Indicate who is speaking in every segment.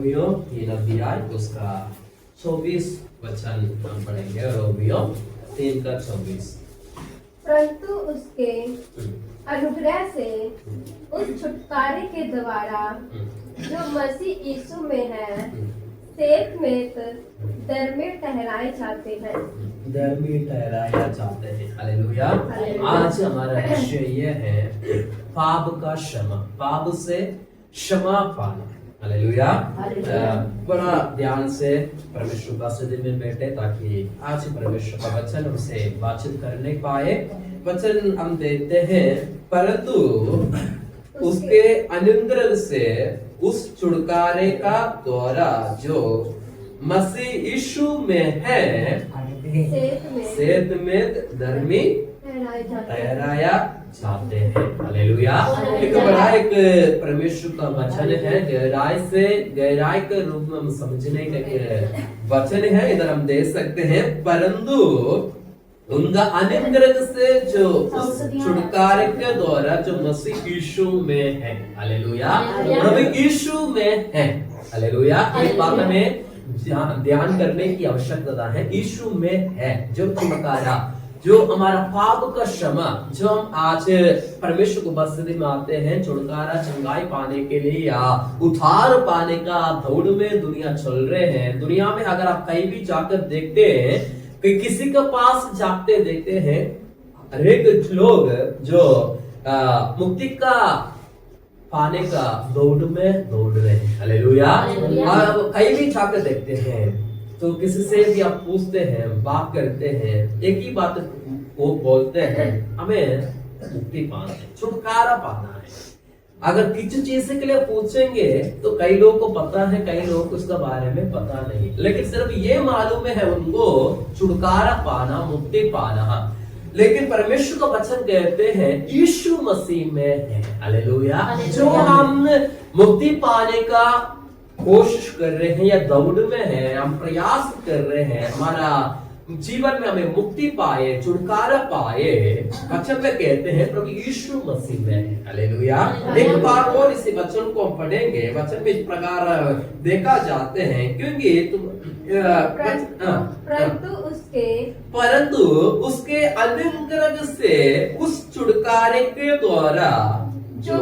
Speaker 1: तीन अध्याय उसका 24 वचन हम पढ़ेंगे। रोमियो 3:24।
Speaker 2: परंतु उसके अनुग्रह से उस छुटकारे के द्वारा जो मसीह यीशु में है सेत में धर्मी ठहराए जाते हैं।
Speaker 1: धर्मी ठहराया जाते हैं। हालेलुया। आज हमारा विषय यह है पाप का क्षमा, पाप से क्षमा पाना। हालेलुया। बड़ा ध्यान से परमेश्वर का सदी में बैठे ताकि आज परमेश्वर का वचन हमसे बातचीत करने पाए। वचन हम देते हैं, परंतु उसके अनुग्रह से उस छुटकारे का द्वारा जो मसीह यीशु में है सेत में धर्मी ठहराया जाते हैं। हालेलुया। एक बड़ा एक परमेश्वर का वचन है, गहराई के रूप में हम समझने का वचन है। इधर हम देख सकते हैं, परंतु उनका अनुग्रह से जो छुटकारे के द्वारा जो मसीह यीशु में है। हालेलुया। प्रभु यीशु में है। हालेलुया। इस बात में ध्यान करने की आवश्यकता है। यीशु में है जो छुटकारा, जो हमारा पाप का क्षमा, जो हम आज परमेश्वर को बस्ती में आते हैं छुटकारा चंगाई पाने के लिए या उद्धार पाने का दौड़ में दुनिया चल रहे हैं। दुनिया में अगर आप कहीं भी जाकर देखते हैं कि किसी के पास जाते देखते हैं, हरेक लोग जो मुक्ति का पाने का दौड़ में दौड़ रहे हैं। हालेलुया। और कहीं भी जाकर देखते हैं तो किसी से भी आप पूछते हैं, बात करते हैं, एक ही बात वो बोलते हैं, हमें मुक्ति पाना है, छुटकारा पाना है। अगर किसी चीज के लिए पूछेंगे तो कई लोगों को पता है, कई लोगों को उसके बारे में पता नहीं, लेकिन सिर्फ ये मालूम है उनको छुटकारा पाना, मुक्ति पाना। लेकिन परमेश्वर का वचन कहते हैं यीशु मसीह में है। हालेलुया। जो हम मुक्ति पाने का कोशिश कर रहे हैं या दौड़ में है, हम प्रयास कर रहे हैं, हमारा जीवन में हमें मुक्ति पाए, छुटकारा पाए, वचन में कहते हैं प्रभु यीशु मसीह में है। हालेलुया। एक बार और इसी वचन को हम पढ़ेंगे। वचन में इस प्रकार देखा जाते हैं, क्योंकि तुम परंतु उसके अनुग्रह से उस छुटकारे के द्वारा जो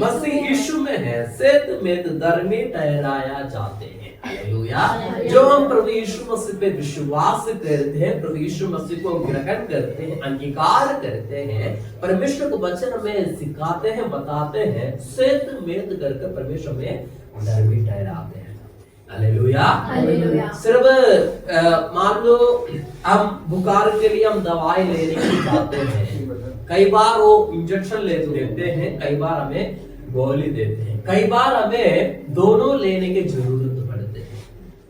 Speaker 1: मसीह यीशु में है सेत में धर्मी ठहराया जाते हैं। हालेलुया। जो हम प्रभु यीशु मसीह पे विश्वास करते हैं, प्रभु यीशु मसीह को ग्रहण करते हैं, अंगीकार करते हैं, परमेश्वर को वचन हमें सिखाते हैं, बताते हैं, सेत में करके परमेश्वर में धर्मी ठहराते हैं। हालेलुया। सिर्फ मान लो हम बुखार के लिए हम दवाई लेने की जाते हैं, कई बार वो इंजेक्शन ले देते हैं, कई बार हमें गोली देते हैं, कई बार हमें दोनों लेने की जरूरत पड़ती है।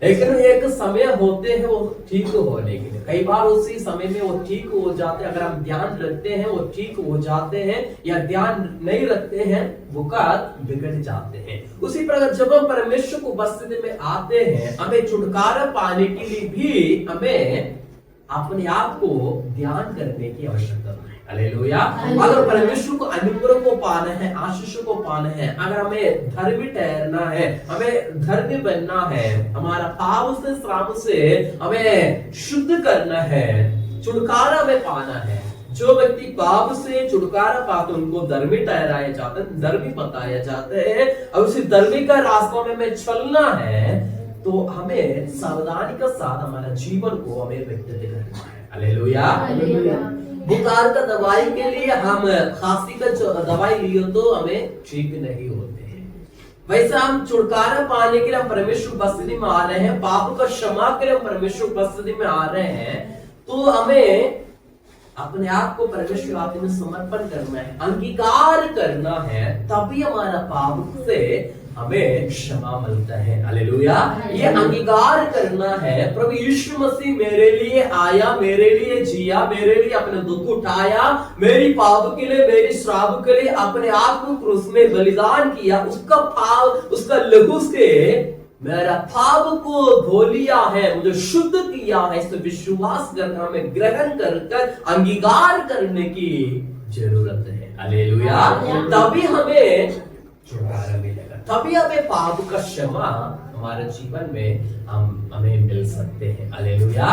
Speaker 1: लेकिन एक समय होते हैं वो ठीक होने के लिए, कई बार उसी समय में वो ठीक हो जाते हैं। अगर हम ध्यान रखते हैं वो ठीक हो जाते हैं, या ध्यान नहीं रखते हैं बुखार बिगड़ जाते हैं। उसी प्रकार जब हम परमेश्वर को बस्ती में आते हैं, हमें छुटकारा पाने के लिए भी हमें अपने आप को ध्यान करने की आवश्यकता है। हालेलुया। अगर परमेश्वर को अनुग्रह को पाना है, आशीष को पाना है, अगर हमें धर्मी ठहरना है, हमें धर्मी बनना है, हमारा पाप से श्राप से हमें शुद्ध करना है, छुटकारा में पाना है। जो व्यक्ति पाप से छुटकारा पाते उनको धर्मी ठहराया जाता है, धर्मी बताया जाता है। और उसी धर्मी का रास्ता में हमें चलना है तो हमें सावधानी के साथ हमारा जीवन को हमें व्यक्तित्व करना है। हालेलुया। बुखार का दवाई के लिए हम खांसी का दवाई लियो तो हमें ठीक नहीं होते हैं। वैसे हम छुटकारा पाने के लिए हम परमेश्वर बस्ती में आ रहे हैं, पाप का क्षमा के लिए हम परमेश्वर बस्ती में आ रहे हैं, तो हमें अपने आप को परमेश्वर हाथ में समर्पण करना है, अंगीकार करना है, तभी हमारा पाप से हमें क्षमा मिलता है। हालेलुया। ये अंगीकार करना है, प्रभु यीशु मसीह मेरे लिए आया, मेरे लिए जिया, मेरे लिए अपने दुख उठाया, मेरी पाप के लिए, मेरी श्राप के लिए अपने आप को क्रूस में बलिदान किया, उसका पाप, उसका लहू से मेरा पाप को धो लिया है, मुझे शुद्ध किया है। इस विश्वास करना, हमें ग्रहण कर अंगीकार करने की जरूरत है। हालेलुया। तभी हमें छुटकारा मिलेगा, तभी हमें पाप का क्षमा हमारे जीवन में हमें मिल सकते हैं। हालेलुया।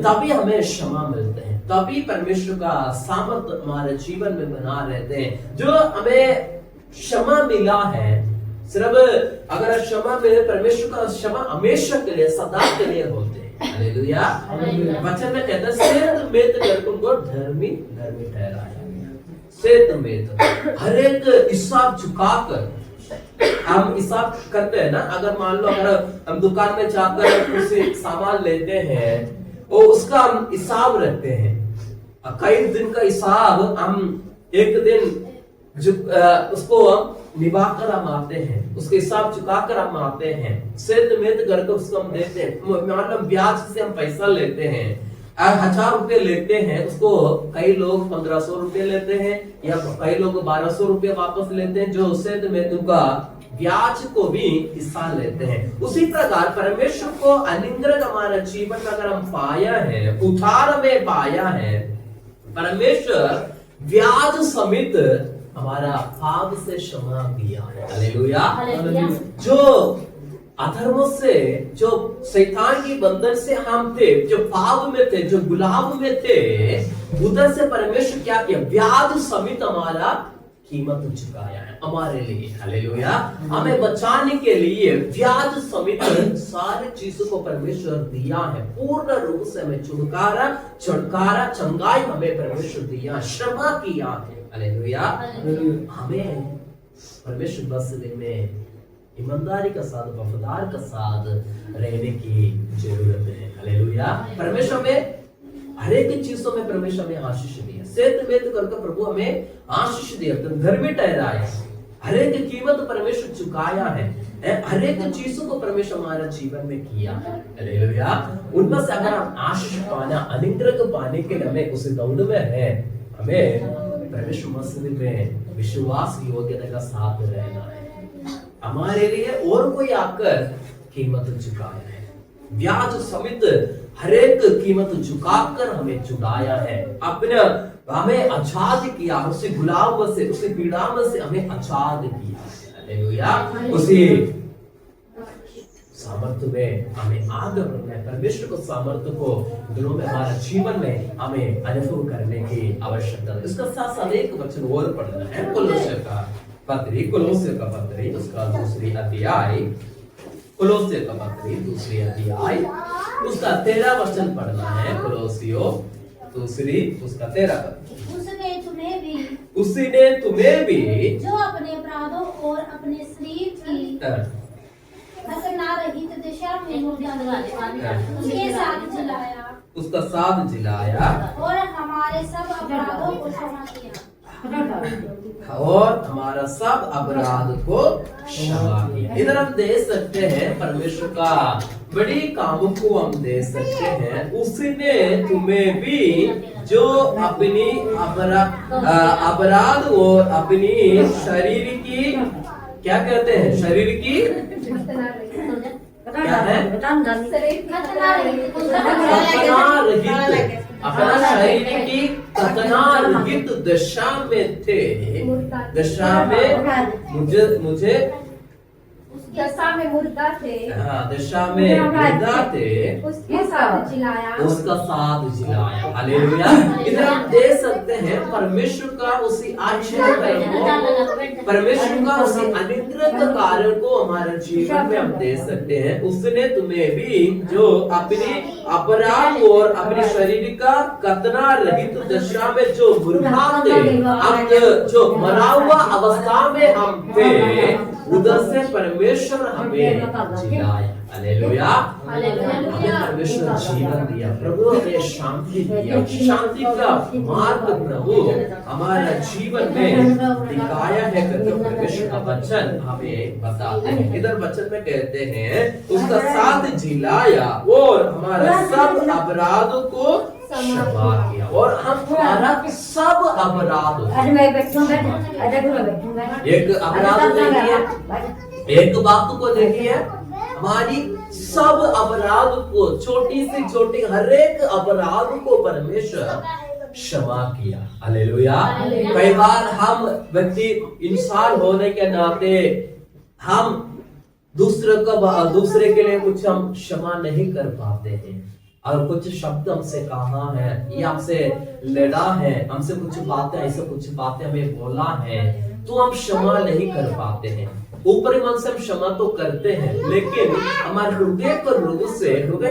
Speaker 1: तभी हमें क्षमा मिलते हैं, तभी परमेश्वर का सामर्थ्य हमारे जीवन में बना रहते हैं। जो हमें क्षमा मिला है, सिर्फ अगर क्षमा मिले, परमेश्वर का क्षमा हमेशा के लिए, सदा के लिए होते हैं। हालेलुया। वचन में कहता है सेत मेत करके उनको धर्मी धर्मी ठहराया गया। सेत मेत, हर एक हिसाब चुकाकर हम हिसाब करते हैं ना। अगर मान लो अगर हम दुकान में जाकर कुछ सामान लेते हैं और उसका हम हिसाब रखते हैं, कई दिन का हिसाब हम एक दिन उसको निभा कर हम आते हैं, उसके हिसाब चुका कर हम आते हैं, सेत मेत करके उसको हम देते हैं। मान लो ब्याज से हम पैसा लेते हैं, 1000 रुपए लेते हैं, उसको कई लोग 1500 रुपए लेते हैं या कई लोग 1200 रुपए वापस लेते हैं, जो सेत मेत उनका ब्याज को भी हिस्सा लेते हैं। उसी प्रकार परमेश्वर को अनुग्रह हमारे जीवन में अगर हम पाया है, उधार में पाया है, परमेश्वर ब्याज समेत हमारा पाप से क्षमा किया है। हालेलुया। जो अधर्म से, जो शैतान की बंधन से हम थे, जो पाप में थे, जो गुलाम में थे, उधर से परमेश्वर क्या किया, ब्याज समेत हमारा कीमत चुकाया है हमारे लिए। हालेलुया। हमें बचाने के लिए ब्याज समेत सारी चीजों को परमेश्वर दिया है। पूर्ण रूप से हमें छुटकारा चंगाई हमें परमेश्वर दिया, क्षमा किया है। हालेलुया। हमें परमेश्वर बसने में ईमानदारी का साथ, वफादार का साथ रहने की जरूरत है। हालेलुया। परमेश्वर में हर एक चीजों में परमेश्वर हमें आशीष दिया, सेत मेत करके प्रभु हमें आशीष दिया, घर में ठहराया, हर एक कीमत परमेश्वर चुकाया है, हर एक चीजों को परमेश्वर हमारे जीवन में किया है। हालेलुया। उनमें से अगर हम आशीष पाना, अनुग्रह पाने के लिए हमें उस दौड़ में है, हमें परमेश्वर मसीह में विश्वास योग्यता का साथ रहना है। हमारे लिए और कोई आकर कीमत चुकाया है, ब्याज समेत हर एक कीमत चुकाकर हमें छुड़ाया है, अपने हमें आजाद किया, उसी गुलाम से, उसी पीड़ा से हमें आजाद किया है। हालेलुया। उसी सामर्थ्य में हमें आगे बढ़ना है। परमेश्वर को सामर्थ्य को दिलों में, हमारे जीवन में हमें अनुभव करने की आवश्यकता है। इसका साथ साथ एक वचन और पढ़ना है, कोलोस्से का पत्री उसका दूसरी अध्याय, कोलोस्से का पत्री दूसरी अध्याय उसका 13 वचन पढ़ना है। कोलोसियो दूसरी उसका 13 वचन। उसने तुम्हें भी
Speaker 3: जो अपने अपराधों और अपने शरीर की खतना रहित दशा में उसके साथ जिलाया,
Speaker 1: उसका साथ जिलाया
Speaker 3: और हमारे सब अपराधों को क्षमा किया,
Speaker 1: और हमारा सब अपराध को क्षमा किया। इधर हम दे सकते हैं परमेश्वर का बड़ी कामों को हम दे सकते हैं। उसने तुम्हें भी जो अपनी अपराध और अपनी शरीर की, क्या कहते हैं, शरीर की क्या है, अपना शरीर की खतना रहित दशा में थे, दशा में मुझे
Speaker 2: दशा में मुर्दा थे,
Speaker 1: दशा में मुर्दा थे,
Speaker 2: उसके साथ जिलाया,
Speaker 1: उसका साथ जिलाया। हालेलुया। इधर हम दे सकते हैं परमेश्वर का उसी आश्चर्य को, परमेश्वर का उसी अनुग्रह का कार्य को हमारे जीवन में हम दे सकते हैं। उसने तुम्हें भी जो अपने अपराध और अपने शरीर का खतना रहित दशा में जो मुर्दा थे, हम जो मरा हुआ अवस्था में हम थे, उधर से परमेश्वर हमें जिलाया। हालेलुया। हमें परमेश्वर जीवन दिया, प्रभु हमें शांति दिया, शांति का मार्ग प्रभु हमारा जीवन में दिखाया है करके परमेश्वर का वचन हमें बताते हैं। इधर वचन में कहते हैं उसका साथ जिलाया और हमारा सब अपराधों को क्षमा किया, और हम हमारा सब अपराध, एक अपराध देखिए, एक बात को देखिए, हमारी सब अपराध को, छोटी से छोटी हर एक अपराध को परमेश्वर क्षमा किया। हालेलुया। कई बार हम व्यक्ति इंसान होने के नाते हम दूसरे के लिए कुछ हम क्षमा नहीं कर पाते हैं, और कुछ शब्द हमसे कहा है या हमसे लड़ा है, हमसे कुछ बातें हमें बोला है, तो हम क्षमा नहीं कर पाते हैं। ऊपरी मन से हम क्षमा तो करते हैं, लेकिन हमारे हृदय के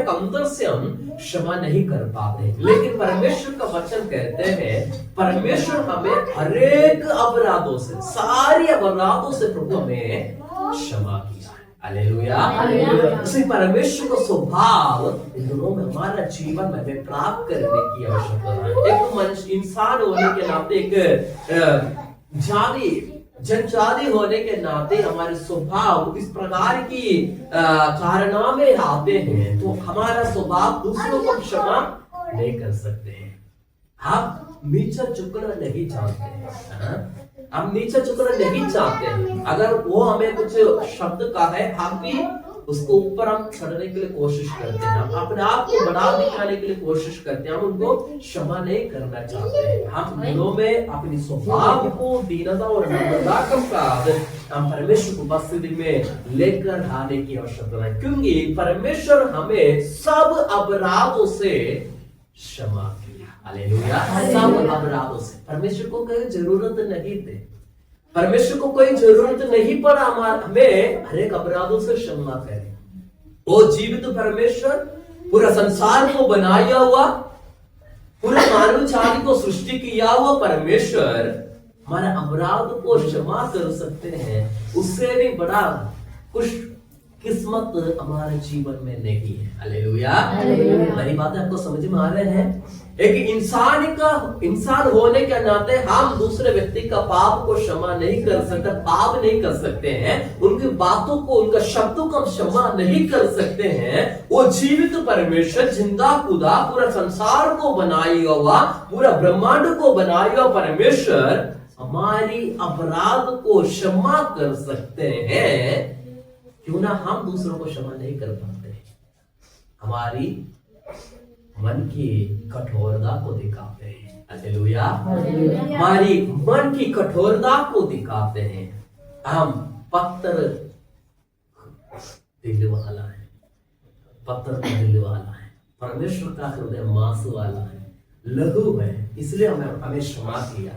Speaker 1: अंदर से हम क्षमा नहीं कर पाते। लेकिन परमेश्वर का वचन कहते हैं, परमेश्वर हमें हरेक अपराधों से, सारी अपराधों से प्रभु हमें क्षमा किया है। हालेलुया। उसी परमेश्वर का स्वभाव इन दोनों में हमारा जीवन में हमें प्राप्त करने की आवश्यकता है। एक मनुष्य इंसान होने के नाते, एक जनजाति होने के नाते हमारे स्वभाव इस प्रकार की कारनामे आते हैं, तो हमारा स्वभाव दूसरों को क्षमा नहीं कर सकते हैं। आप नीचा झुकना नहीं जानते हैं, हम नीचे झुकना नहीं चाहते हैं। अगर वो हमें कुछ शब्द का है, हम भी उसको ऊपर हम चढ़ने के लिए कोशिश करते हैं, हम अपने आप को बड़ा दिखाने के लिए कोशिश करते हैं, हम उनको क्षमा नहीं करना चाहते हैं। हम दिलों में अपनी स्वभाव को दीनता और नम्रता के साथ हम परमेश्वर को उपस्थिति में लेकर आने की आवश्यकता है, क्योंकि परमेश्वर हमें सब अपराधों से क्षमा किया। हालेलुया। सब अपराधों से परमेश्वर को कोई जरूरत नहीं थी, परमेश्वर को कोई जरूरत नहीं पड़ा हमें हर एक अपराधों से क्षमा करें। वो जीवित परमेश्वर, पूरा संसार को बनाया हुआ, पूरा मानव जाति को सृष्टि किया हुआ परमेश्वर हमारे अपराध को क्षमा कर सकते हैं। उससे भी बड़ा कुछ किस्मत हमारे जीवन में नहीं है। हालेलुया। मेरी बातें आपको समझ में आ रहे हैं? एक इंसान होने के नाते हम दूसरे व्यक्ति का पाप को क्षमा नहीं कर सकते, पाप नहीं कर सकते हैं, उनकी बातों को, उनका शब्दों को हम क्षमा नहीं कर सकते हैं। वो जीवित परमेश्वर, जिंदा खुदा, पूरा संसार को बनाया हुआ, पूरा ब्रह्मांड को बनाया हुआ परमेश्वर हमारी अपराध को क्षमा कर सकते हैं। क्यों ना हम दूसरों को क्षमा नहीं कर पाते? हमारी मन की कठोरता को दिखाते हैं। हालेलुया। हमारी मन की कठोरता को दिखाते हैं। हम पत्थर दिल वाला है, परमेश्वर का हृदय मांस वाला है, लघु है, इसलिए हमें क्षमा किया।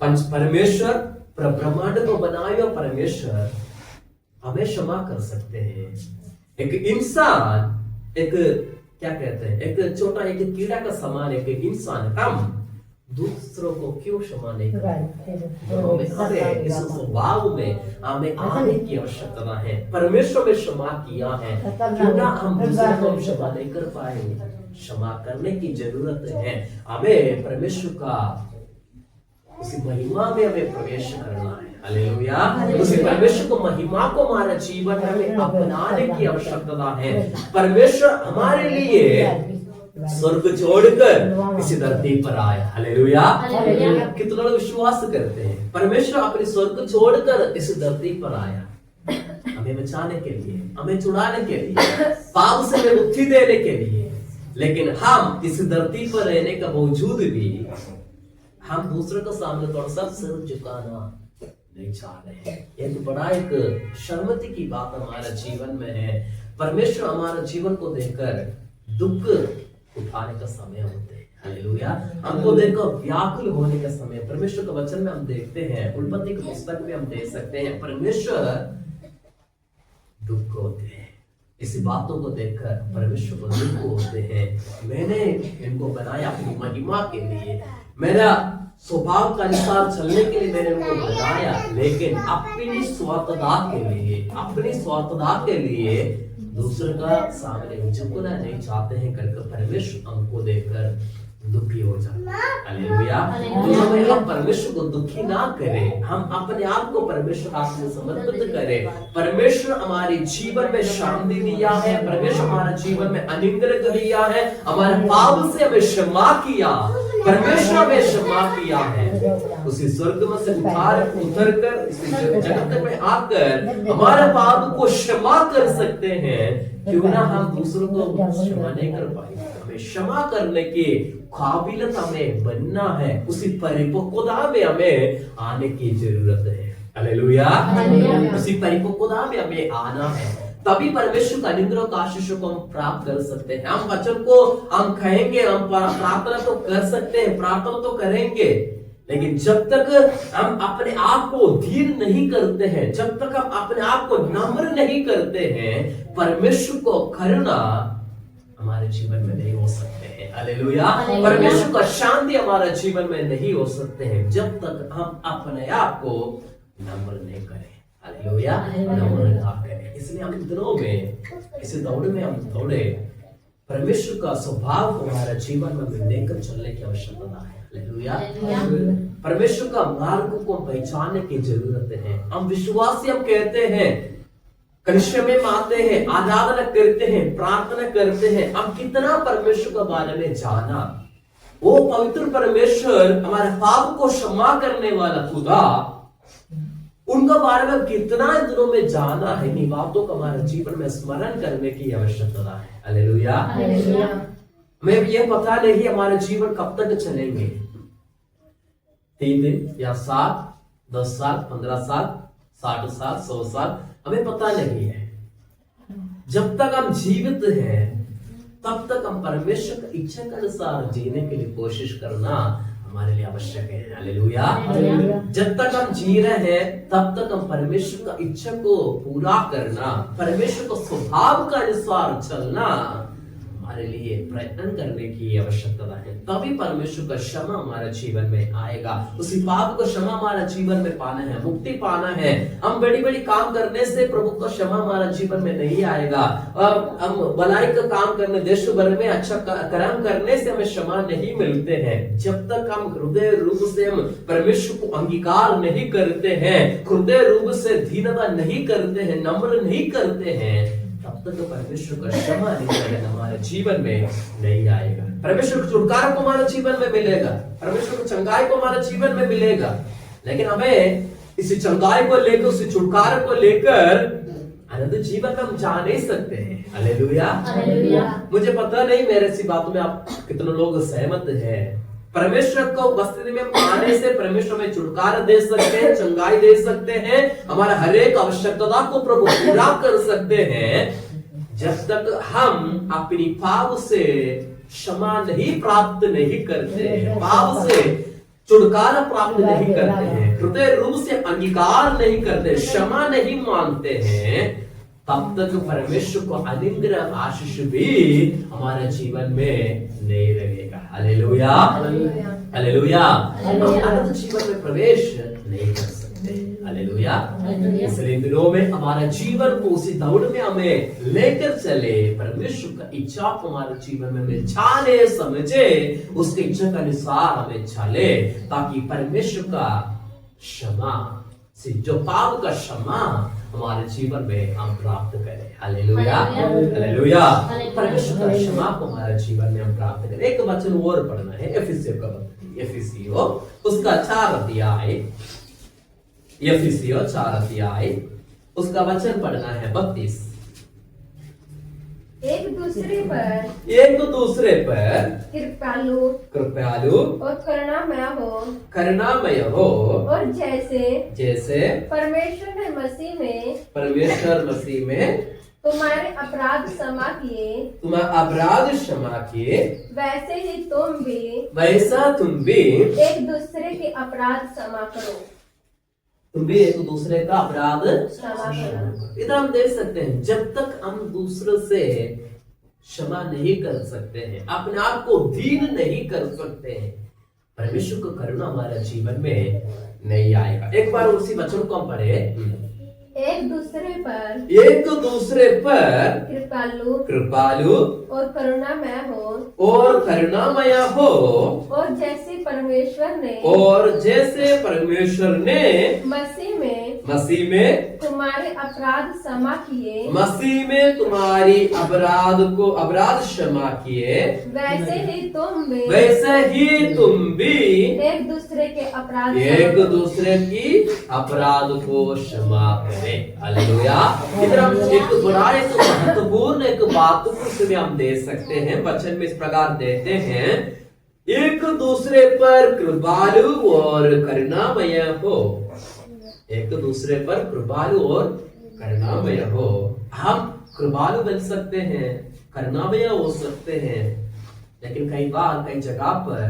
Speaker 1: परमेश्वर, ब्रह्मांड को बनाया परमेश्वर हमें क्षमा कर सकते हैं। एक इंसान, एक क्या कहते हैं, एक छोटा, एक कीड़ा का समान एक इंसान, हम दूसरों को क्यों क्षमा नहीं करते? इस स्वभाव में हमें आने की आवश्यकता है। परमेश्वर ने क्षमा किया है, क्यों ना हम दूसरों को क्षमा नहीं कर पाएंगे? क्षमा करने की जरूरत है। हमें परमेश्वर का उसी महिमा में हमें प्रवेश करना है। हालेलुया। उसी परमेश्वर को, महिमा को हमारे जीवन में हमें अपनाने की आवश्यकता है। परमेश्वर हमारे लिए स्वर्ग छोड़कर इसी धरती पर आया। हालेलुया। कितना लोग विश्वास करते हैं? परमेश्वर अपनी स्वर्ग छोड़कर इस धरती पर आया हमें बचाने के लिए, हमें छुड़ाने के लिए, पाप से हमें मुक्ति देने के लिए। लेकिन हम इस धरती पर रहने का बावजूद भी हम दूसरों के सामने थोड़ा सा सिर झुकाना नहीं चाह रहे हैं। एक बड़ा, एक शर्मती की बात हमारे जीवन में है। परमेश्वर हमारे जीवन को देखकर दुख उठाने का समय होते हैं। हालेलुया। हमको देखकर व्याकुल होने का समय। परमेश्वर के वचन में हम देखते हैं, उत्पत्ति की पुस्तक में हम देख सकते हैं, परमेश्वर दुख होते हैं। इसी बातों को देखकर परमेश्वर को दुख होते हैं। मैंने इनको बनाया अपनी महिमा के लिए, मेरा स्वभाव का अनुसार चलने के लिए मैंने उनको बनाया, लेकिन अपनी स्वार्थता के लिए दूसरे का सामने झुकना नहीं चाहते हैं करके परमेश्वर हमको देखकर दुखी हो जाता है। हालेलुया। तो हम परमेश्वर को दुखी ना करें, हम अपने आप को परमेश्वर हाथ में समर्पित करें। परमेश्वर हमारे जीवन में शांति दिया है, परमेश्वर हमारे जीवन में अनुग्रह दिया है, हमारे पाप से हमें क्षमा किया, परमेश्वर ने क्षमा किया है। उसी स्वर्ग में से उतर कर इस जगत में आकर हमारे पाप को क्षमा कर सकते हैं। क्यों ना हम दूसरों को क्षमा नहीं कर पाएंगे? हमें क्षमा करने की काबिलियत हमें बनना है। उसी परिपक्वता में हमें आने की जरूरत है। हालेलुया।
Speaker 3: हालेलुया।
Speaker 1: उसी परिपक्वता में हमें आना है, तभी परमेश्वर का अनुग्रह का आशीषों को हम प्राप्त कर सकते हैं। हम वचन को हम कहेंगे, हम प्रार्थना तो कर सकते हैं, प्रार्थना तो करेंगे, लेकिन जब तक हम अपने आप को धीर नहीं करते हैं, जब तक हम अपने आप को नम्र नहीं करते हैं, परमेश्वर को करना हमारे जीवन में नहीं हो सकते हैं। हालेलुया। परमेश्वर का शांति हमारे जीवन में नहीं हो सकते हैं जब तक हम अपने आप को नम्र नहीं करें। हालेलुया। नम्र ना करें। इसलिए हम दिनों में इस दौड़ में हम दौड़े, परमेश्वर का स्वभाव को हमारे जीवन में लेकर चलने की आवश्यकता है। हालेलुया। परमेश्वर का मार्ग को पहचानने की जरूरत है। हम विश्वासी हम कहते हैं, कनिष्ठ में आते हैं, आराधना करते हैं, प्रार्थना करते हैं, हम कितना परमेश्वर के बारे में जाना। वो पवित्र परमेश्वर, हमारे पाप को क्षमा करने वाला खुदा, उनका बारे में कितना दिनों में जाना है, इन बातों को हमारे जीवन में स्मरण करने की आवश्यकता है। हालेलुया। हमें ये पता नहीं हमारे जीवन कब तक चलेंगे, 3 दिन या 7, 10 साल, 15 साल, 60 साल, 100 साल, हमें पता नहीं है। जब तक हम जीवित हैं तब तक हम परमेश्वर की इच्छा के अनुसार जीने के लिए कोशिश करना हमारे लिए आवश्यक है। हालेलुया। जब तक हम जी रहे हैं तब तक हम परमेश्वर का इच्छा को पूरा करना, परमेश्वर को स्वभाव का अनुसार चलना हमारे लिए प्रयत्न करने की आवश्यकता है। तभी परमेश्वर का क्षमा हमारे जीवन में आएगा। उसी पाप को क्षमा हमारा जीवन में पाना है, मुक्ति पाना है। हम बड़ी बड़ी काम करने से प्रभु का क्षमा हमारा जीवन में नहीं आएगा। हम भलाई का काम करने, देश भर में अच्छा कर्म करने से हमें क्षमा नहीं मिलते हैं। जब तक हम हृदय रूप से हम परमेश्वर को अंगीकार नहीं करते हैं, हृदय रूप से दीनता नहीं करते हैं, नम्र नहीं करते हैं, तब तक तो परमेश्वर का क्षमा निकलेगा हमारे जीवन में नहीं आएगा। परमेश्वर का छुटकारा को हमारे जीवन में मिलेगा, परमेश्वर की चंगाई को हमारे जीवन में मिलेगा, लेकिन हमें इसी चंगाई को लेकर, उसी छुटकारा को लेकर अनंत जीवन में हम जा नहीं सकते हैं। हालेलुया। मुझे पता नहीं मेरे सी बातों में आप कितने लोग सहमत हैं। परमेश्वर को उपस्थिति में आने से परमेश्वर में छुटकारा दे सकते हैं, चंगाई दे सकते हैं, हमारा हर एक आवश्यकता को प्रभु पूरा कर सकते हैं। जब तक हम अपनी पाप से क्षमा नहीं प्राप्त नहीं करते हैं, पाप से छुटकारा प्राप्त नहीं करते हैं, हृदय रूप से अंगीकार नहीं करते, क्षमा नहीं मांगते हैं, तब तक परमेश्वर को अनुग्रह आशीष भी हमारे जीवन में नहीं रहेगा। हालेलुया। हालेलुया। हम अनंत जीवन में प्रवेश नहीं कर सकते। हालेलुया। इसलिए इन दिनों में हमारा जीवन को उसी दौड़ में हमें लेकर चले, परमेश्वर का इच्छा को हमारे जीवन में हमें जाने समझे, उसकी इच्छा के अनुसार हमें चले, ताकि परमेश्वर का क्षमा से जो पाप का क्षमा हमारे जीवन में हम प्राप्त करें। हालेलुया। हालेलुया। परमेश्वर का क्षमा को हमारे जीवन में हम प्राप्त करें। एक वचन और पढ़ना है, एफिसियों का वचन, एफिसियों उसका 4 अध्याय, एफिसियों 4 अध्याय उसका वचन पढ़ना है 32।
Speaker 2: एक दूसरे पर
Speaker 1: कृपालु
Speaker 2: और
Speaker 1: करुणामय हो,
Speaker 2: और जैसे परमेश्वर ने मसीह में तुम्हारे अपराध क्षमा किए, वैसा तुम भी एक दूसरे के अपराध क्षमा करो।
Speaker 1: तुम भी एक दूसरे का अपराध क्षमा करो। इधर हम देख सकते हैं, जब तक हम दूसरे से क्षमा नहीं कर सकते हैं, अपने आप को दीन नहीं कर सकते हैं, परमेश्वर को करुणा हमारे जीवन में नहीं आएगा। एक बार उसी वचन को हम पढ़े,
Speaker 2: एक दूसरे पर
Speaker 1: कृपालु
Speaker 2: और
Speaker 1: करुणामय हो,
Speaker 2: और जैसे परमेश्वर ने मसीह में तुम्हारे अपराध क्षमा किए,
Speaker 1: अपराध क्षमा किए,
Speaker 2: वैसे ही तुम भी एक दूसरे की
Speaker 1: अपराध को क्षमा करें। हालेलुया। इधर हम एक बड़ा एक महत्वपूर्ण एक बात को इसमें हम दे सकते हैं, वचन में इस प्रकार देते हैं, एक दूसरे पर कृपालु और करुणामय हो। एक दूसरे पर कृपालु और करुणामय हो। हम कृपालु बन सकते हैं, करुणामय हो सकते हैं, लेकिन कई बार कई जगह पर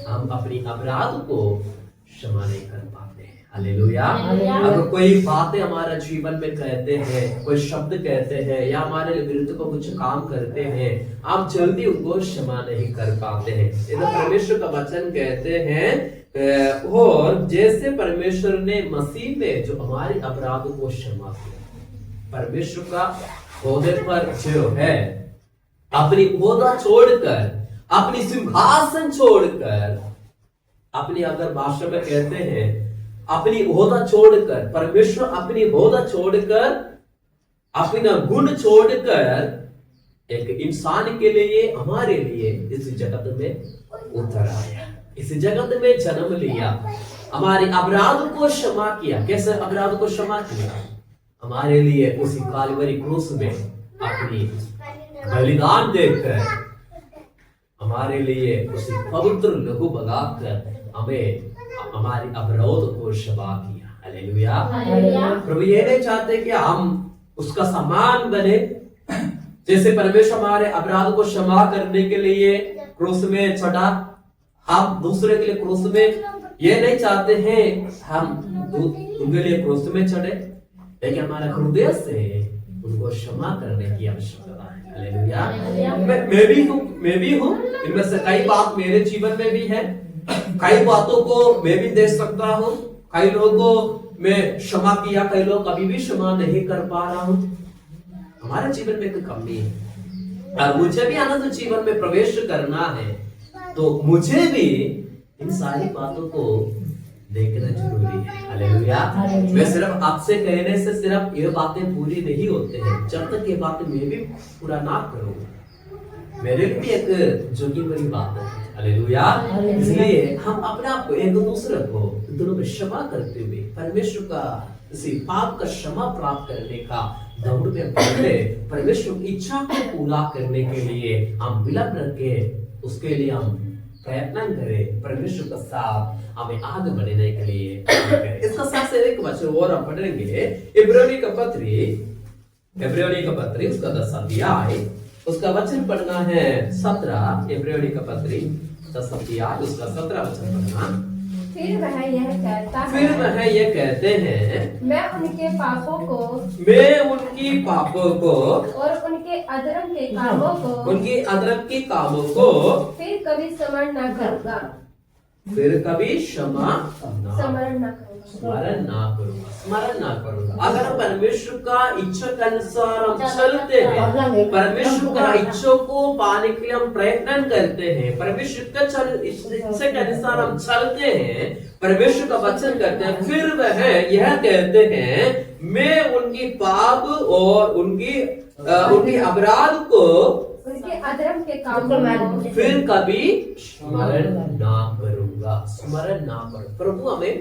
Speaker 1: हम अपनी अपराध को क्षमा नहीं कर पाते हैं। हालेलुया। अगर कोई बातें हमारे जीवन में कहते हैं, कोई शब्द कहते हैं या हमारे विरुद्ध को कुछ काम करते हैं, हम जल्दी उनको क्षमा नहीं कर पाते हैं। ये तो परमेश्वर का वचन कहते हैं, और जैसे परमेश्वर ने मसीह में जो हमारे अपराध को क्षमा किया, परमेश्वर का ओहदे पर जो है अपनी ओहदा छोड़कर, अपनी सिंहासन छोड़कर, अपनी अगर भाषा में कहते हैं अपनी ओहदा छोड़कर, परमेश्वर अपनी ओहदा छोड़कर, अपना गुण छोड़कर एक इंसान के लिए, हमारे लिए इस जगत में उतर आया, इस जगत में जन्म लिया, हमारे अपराध को क्षमा किया। कैसे अपराध को क्षमा किया? हमारे लिए उसी कालवरी क्रूस में अपनी बलिदान देकर, हमारे लिए उसी पवित्र लहू बगाकर हमें हमारी अपराध को क्षमा किया। हालेलुया। प्रभु ये नहीं चाहते कि हम उसका समान बने, जैसे परमेश्वर हमारे अपराध को क्षमा करने के लिए क्रूस में चढ़ा, हम दूसरे के लिए क्रूस में ये नहीं चाहते हैं हम उनके लिए क्रूस में चढ़े, लेकिन हमारा हृदय से उनको क्षमा करने की आवश्यकता है। हालेलुया। मैं भी हूँ, इनमें से कई बात मेरे जीवन में भी है, कई बातों को मैं भी देख सकता हूँ, कई लोगों में क्षमा किया, कई लोग अभी भी क्षमा नहीं कर पा रहा हूँ। हमारे जीवन में एक कमी है और मुझे भी अनंत जीवन में प्रवेश करना है, तो मुझे भी इन सारी बातों को देखना जरूरी है। हालेलुया। मैं सिर्फ आपसे कहने से सिर्फ ये बातें पूरी नहीं होते हैं, जब तक ये बातें मैं भी पूरा ना करूँ, मेरे लिए भी एक जोखिम भरी बात है। हालेलुया। इसलिए हम अपने आप को, एक दूसरे को दोनों में क्षमा करते हुए परमेश्वर का इसी पाप का क्षमा प्राप्त करने का दौड़ में बढ़े, परमेश्वर की इच्छा को पूरा करने के लिए हम विलंब रखे, उसके लिए हम प्रयत्न करें, परमेश्वर का साथ हमें आगे बढ़ने के लिए करें। इसका साथ से एक वचन और हम पढ़ेंगे, इब्रानी का पत्री उसका 10 अध्याय, उसका वचन पढ़ना है 17। इब्रानी का पत्री 10 अध्याय उसका 17 वचन पढ़ना।
Speaker 2: फिर वह यह कहते हैं,
Speaker 3: मैं उनकी पापों को
Speaker 2: और उनके अधर्म के कामों को फिर कभी स्मरण न करूंगा,
Speaker 1: स्मरण ना करूंगा। अगर हम परमेश्वर का इच्छा के अनुसार हम चलते हैं, परमेश्वर का इच्छा को पाने के लिए हम प्रयत्न करते हैं, परमेश्वर का इच्छा के अनुसार हम चलते हैं, परमेश्वर का वचन करते हैं, फिर वह यह कहते हैं, मैं उनकी पाप और उनकी अपराध को,
Speaker 2: उनके अधर्म के कामों को
Speaker 1: फिर कभी स्मरण ना करूंगा। प्रभु हमें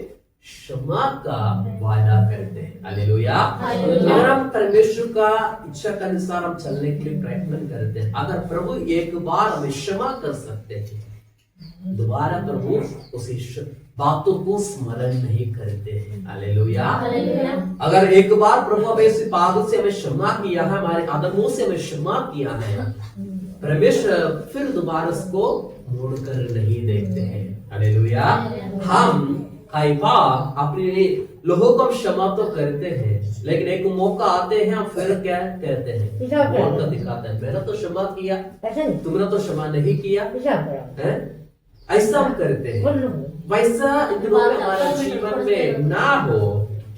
Speaker 1: क्षमा का वादा करते हैं। हालेलुया। अगर हम परमेश्वर का इच्छा के अनुसार हम चलने के लिए प्रयत्न करते हैं, अगर प्रभु एक बार हमें क्षमा कर सकते हैं, दोबारा प्रभु उसी बातों को स्मरण नहीं करते हैं। हालेलुया। अगर एक बार प्रभु हमें इस पाप से हमें क्षमा किया है, हमारे अधर्मों से हमें क्षमा किया है, परमेश्वर फिर दोबारा उसको मोड़ कर नहीं देखते हैं। हालेलुया। हम कई बार अपने लोगों को क्षमा तो करते हैं, लेकिन एक मौका आते हैं हम फिर क्या कहते हैं, मौका दिखाते हैं, मैंने तो क्षमा किया, तुमने तो क्षमा नहीं किया है, ऐसा हम करते हैं। वैसा हमारे जीवन में ना हो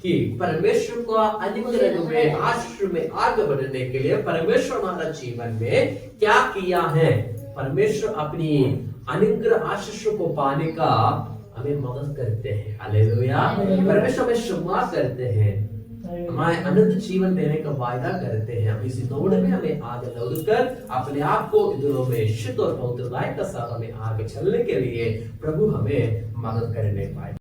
Speaker 1: कि परमेश्वर को अनुग्रह में, आशीष में आगे बढ़ने के लिए परमेश्वर हमारा जीवन में क्या किया है, परमेश्वर अपनी अनुग्रह आशीष को पाने का हमें मदद करते हैं। हालेलुया। परमेश्वर हमें क्षमा करते हैं, हमारे अनंत जीवन देने का वायदा करते हैं। हम इसी दौड़ में हमें आगे दौड़कर अपने आप को दिलों में शुद्ध और पवित्रता के साथ हमें आगे चलने के लिए प्रभु हमें मदद करने पाए।